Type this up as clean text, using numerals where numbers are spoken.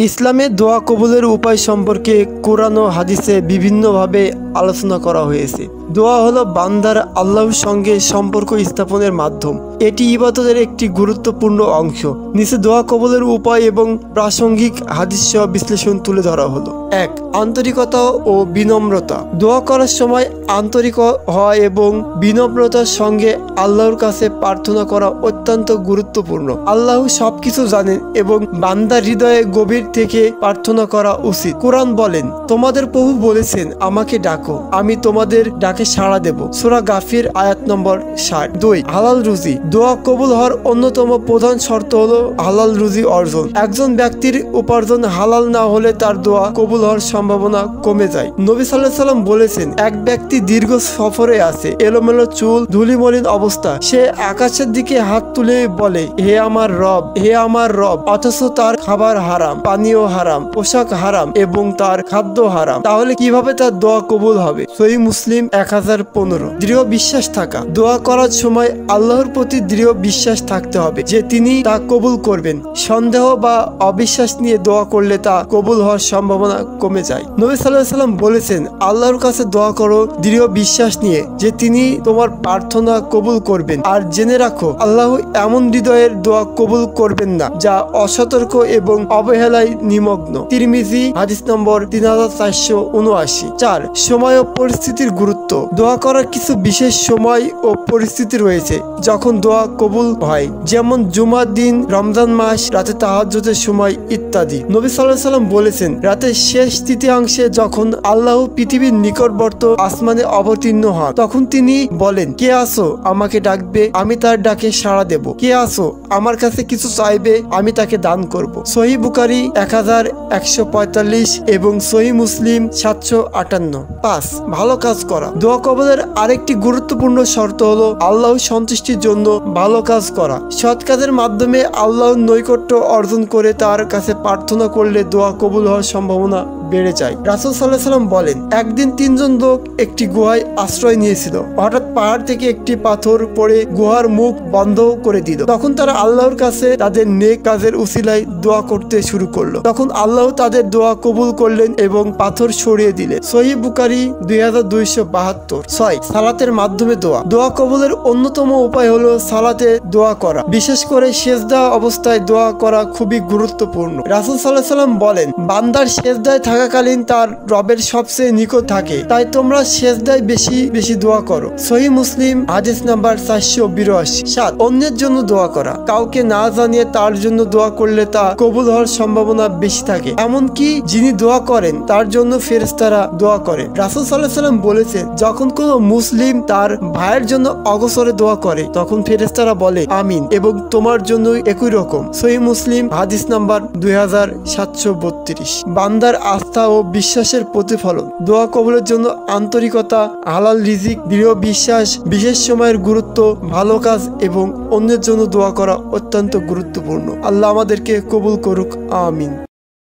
ইসলামে দোয়া কবুলের উপায় সম্পর্কে কোরআন ও হাদিসে বিভিন্নভাবে আলোচনা করা হয়েছে। দোয়া হলো বান্দার আল্লাহর সঙ্গে সম্পর্ক স্থাপনের মাধ্যম। এটি ইবাদতের একটি গুরুত্বপূর্ণ অংশ। নিচে দোয়া কবুলের উপায় এবং প্রাসঙ্গিক হাদিস সহ বিশ্লেষণ তুলে ধরা হলো। ১. আন্তরিকতা ও বিনম্রতা। দোয়া করার সময় আন্তরিক হওয়া এবং বিনম্রতার সঙ্গে আল্লাহর কাছে প্রার্থনা করা অত্যন্ত গুরুত্বপূর্ণ। আল্লাহ সবকিছু জানেন এবং বান্দার হৃদয়ে গভীর থেকে প্রার্থনা করা উচিত। কোরআন বলেন, তোমাদের প্রভু বলেছেন, আমাকে ডাকো, আমি তোমাদের ডাকে সাড়া দেব। সূরা গাফির আয়াত নম্বর ৬০। ২. হালাল রুজি। দোয়া কবুল হওয়ার অন্যতম প্রধান শর্ত হলো হালাল রুজি অর্জন। একজন ব্যক্তির উপার্জন হালাল না হলে তার দোয়া কবুল হওয়ার সম্ভাবনা কমে যায়। নবী সাল্লাল্লাহু আলাইহি ওয়াসাল্লাম বলেছেন, এক ব্যক্তি দীর্ঘ সফরে আছে, এলোমেলো চুল, ধুলিমলিন অবস্থা, সে আকাশের দিকে হাত তুলে বলে, হে আমার রব, হে আমার রব, অথচ তার খাবার হারাম, পানীয় হারাম, পোশাক হারাম এবং তার খাদ্য হারাম, তাহলে কিভাবে তার দোয়া কবুল হবে? সহিহ মুসলিম 1015। দৃঢ় বিশ্বাস থাকা। দোয়া করার সময় আল্লাহর প্রতি দৃঢ় বিশ্বাস থাকতে হবে যে তিনি তা কবুল করবেন। সন্দেহ বা অবিশ্বাস নিয়ে দোয়া করলে তা কবুল হওয়ার সম্ভাবনা কমে যায়। নবী সাল্লাল্লাহু আলাইহি ওয়াসাল্লাম বলেছেন, আল্লাহর কাছে দোয়া করো দৃঢ় বিশ্বাস নিয়ে যে তিনি তোমার প্রার্থনা কবুল করবেন, আর জেনে রাখো আল্লাহ এমন হৃদয়ের দোয়া কবুল করবেন না যা অসতর্ক এবং অবহেলায় নিমগ্ন। তিরমিজি হাদিস নম্বর 3479। ৪. সময় ও পরিস্থিতির গুরুত্ব। দোয়া করার কিছু বিশেষ সময় ও পরিস্থিতি রয়েছে যখন দোয়া কবুল হয়, যেমন জুমার দিন, রমজান মাস, রাতে তাহাজ্জুদের সময় ইত্যাদি। নবী সাল্লাল্লাহু আলাইহি ওয়াসাল্লাম বলেছেন, রাতের শেষ তৃতীয়াংশে যখন আল্লাহ পৃথিবীর নিকটবর্তী আসমানে অবতীর্ণ হন, তখন তিনি বলেন, কে আসো, আমাকে ডাকবে, আমি তার ডাকে সাড়া দেব। কে আসো, আমার কাছে কিছু চাইবে, আমি তাকে দান করব। সহিহ বুখারী 1145 এবং সহিহ মুসলিম 758। ৫. ভালো কাজ করা। দোয়া কবুলের আরেকটি গুরুত্বপূর্ণ শর্ত হলো আল্লাহর সন্তুষ্টির জন্য ভালো কাজ করা। সৎ কাজের মাধ্যমে আল্লাহর নৈকট্য অর্জন করে তার কাছে প্রার্থনা করলে দোয়া কবুল হওয়ার সম্ভাবনা বেড়ে যায়। রাসূল সাল্লাল্লাহু আলাইহি ওয়াসাল্লাম বলেন, একদিন ৩ জন লোক একটি গুহায় আশ্রয় নিয়েছিল। হঠাৎ পাহাড় থেকে একটি পাথর পড়ে গুহার মুখ বন্ধ করে দিল। তখন তারা আল্লাহর কাছে তাদের নেক কাজের উসিলায় দোয়া করতে শুরু করলো। তখন আল্লাহ তাদের দোয়া কবুল করলেন এবং পাথর সরিয়ে দিলেন। সহিহ বুখারী 2272। ৬. সালাতের মাধ্যমে দোয়া। দোয়া কবুলের অন্যতম উপায় হলো সালাতে দোয়া করা। বিশেষ করে সেজদা অবস্থায় দোয়া করা খুবই গুরুত্বপূর্ণ। রাসূল সাল্লাল্লাহু আলাইহি ওয়াসাল্লাম বলেন, বান্দার সেজদায় থাকাকালীন তার রবের সবচেয়ে নিকট থাকে, তাই তোমরা সেজদায় বেশি বেশি দোয়া করো। সহিহ মুসলিম হাদিস নাম্বার 482। ৭. অন্যের জন্য দোয়া করা। কাউকে না জানিয়ে তার জন্য দোয়া করলে তা কবুল হওয়ার সম্ভাবনা বেশি থাকে। এমনকি যিনি দোয়া করেন তার জন্য ফেরেশতারা দোয়া করে। রাসূল সাল্লাল্লাহু আলাইহি ওয়াসাল্লাম বলেছেন, যখন কোনো মুসলিম তার ভাইয়ের জন্য অগোচরে দোয়া করে, তখন ফেরেশতারা বলে আমিন, এবং তোমার জন্য একই রকম। সহিহ মুসলিম হাদিস নাম্বার 2732। বান্দার আস্থা ও বিশ্বাসের প্রতিফলন। দোয়া কবুলের জন্য আন্তরিকতা, হালাল রিজিক, দৃঢ় বিশ্বাস, বিশেষ সময়ের গুরুত্ব, ভালো কাজ এবং অন্যের জন্য দোয়া করা অত্যন্ত গুরুত্বপূর্ণ। আল্লাহ আমাদেরকে কবুল করুক, আমিন।